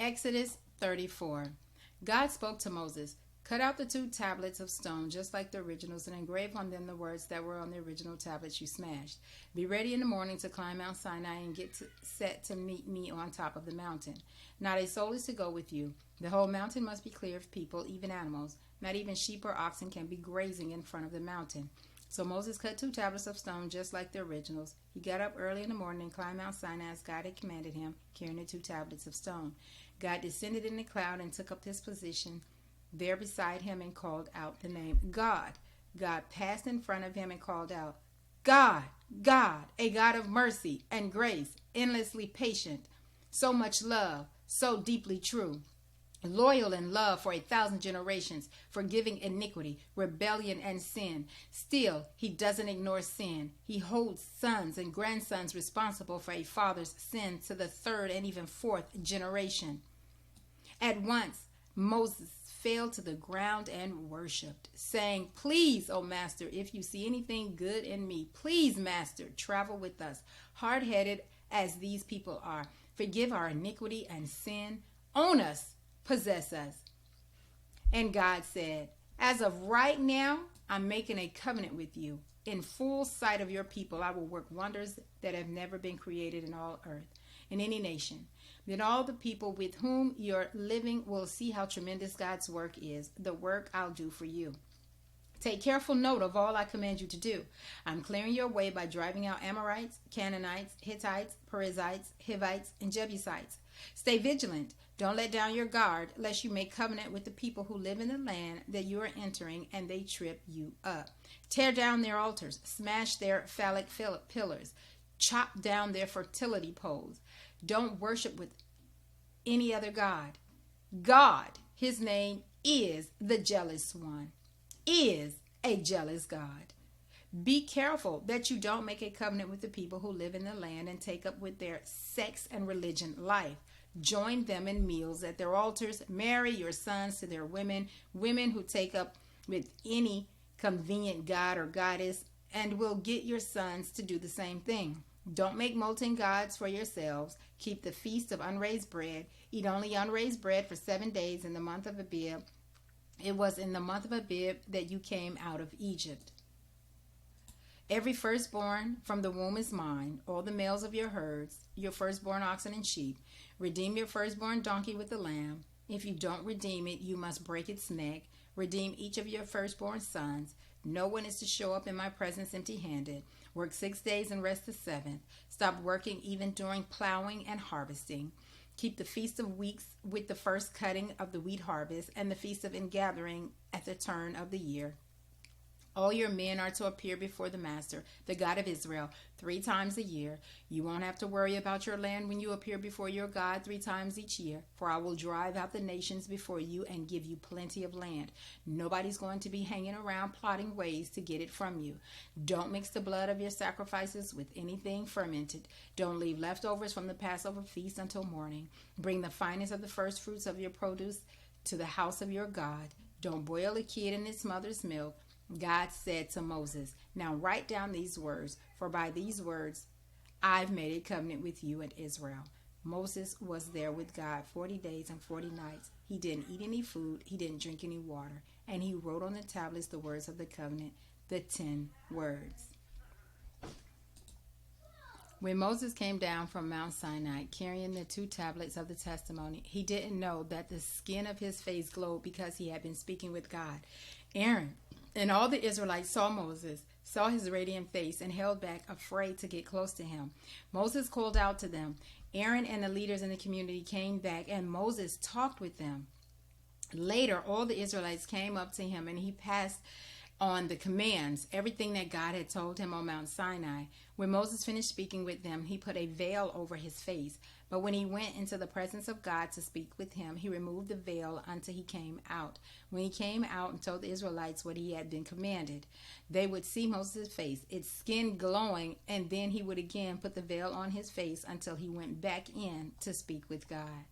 Exodus 34. God spoke to Moses, "Cut out the 2 tablets of stone, just like the originals, and engrave on them the words that were on the original tablets you smashed. Be ready in the morning to climb Mount Sinai and get set to meet me on top of the mountain. Not a soul is to go with you. The whole mountain must be clear of people, even animals. Not even sheep or oxen can be grazing in front of the mountain." So Moses cut 2 tablets of stone, just like the originals. He got up early in the morning and climbed Mount Sinai as God had commanded him, carrying the 2 tablets of stone. God descended in the cloud and took up his position there beside him and called out the name God. God passed in front of him and called out, "God, God, a God of mercy and grace, endlessly patient, so much love, so deeply true, loyal in love for 1,000 generations, forgiving iniquity, rebellion, and sin. Still, he doesn't ignore sin. He holds sons and grandsons responsible for a father's sin to the 3rd and even 4th generation." At once, Moses fell to the ground and worshipped, saying, "Please, O Master, if you see anything good in me, please, Master, travel with us, hard-headed as these people are. Forgive our iniquity and sin. Own us, possess us." And God said, "As of right now, I'm making a covenant with you. In full sight of your people, I will work wonders that have never been created in all earth, in any nation. Then all the people with whom you're living will see how tremendous God's work is, the work I'll do for you. Take careful note of all I command you to do. I'm clearing your way by driving out Amorites, Canaanites, Hittites, Perizzites, Hivites, and Jebusites. Stay vigilant. Don't let down your guard, lest you make covenant with the people who live in the land that you are entering and they trip you up. Tear down their altars, smash their phallic pillars, chop down their fertility poles. Don't worship with any other God. God, his name is the jealous one, is a jealous God. Be careful that you don't make a covenant with the people who live in the land and take up with their sex and religion life. Join them in meals at their altars. Marry your sons to their women who take up with any convenient god or goddess, and will get your sons to do the same thing. Don't make molten gods for yourselves. Keep the feast of unraised bread. Eat only unraised bread for 7 days in the month of Abib. It was in the month of Abib that you came out of Egypt. Every firstborn from the womb is mine, all the males of your herds, your firstborn oxen and sheep. Redeem your firstborn donkey with the lamb. If you don't redeem it, you must break its neck. Redeem each of your firstborn sons. No one is to show up in my presence empty-handed. Work 6 days and rest the 7th. Stop working even during plowing and harvesting. Keep the Feast of Weeks with the first cutting of the wheat harvest and the Feast of Ingathering at the turn of the year. All your men are to appear before the Master, the God of Israel, 3 times a year. You won't have to worry about your land when you appear before your God 3 times each year, for I will drive out the nations before you and give you plenty of land. Nobody's going to be hanging around plotting ways to get it from you. Don't mix the blood of your sacrifices with anything fermented. Don't leave leftovers from the Passover feast until morning. Bring the finest of the first fruits of your produce to the house of your God. Don't boil a kid in its mother's milk. God said to Moses, "Now write down these words, for by these words I've made a covenant with you and Israel." Moses was there with God 40 days and 40 nights. He didn't eat any food, he didn't drink any water, and he wrote on the tablets the words of the covenant, the 10 words. When Moses came down from Mount Sinai carrying the 2 tablets of the testimony, he didn't know that the skin of his face glowed because he had been speaking with God. Aaron and all the Israelites saw Moses, saw his radiant face, and held back, afraid to get close to him. Moses called out to them. Aaron and the leaders in the community came back, and Moses talked with them. Later, all the Israelites came up to him, and he passed on the commands, everything that God had told him on Mount Sinai. When Moses finished speaking with them, he put a veil over his face. But when he went into the presence of God to speak with him, he removed the veil until he came out. When he came out and told the Israelites what he had been commanded, they would see Moses' face, its skin glowing, and then he would again put the veil on his face until he went back in to speak with God.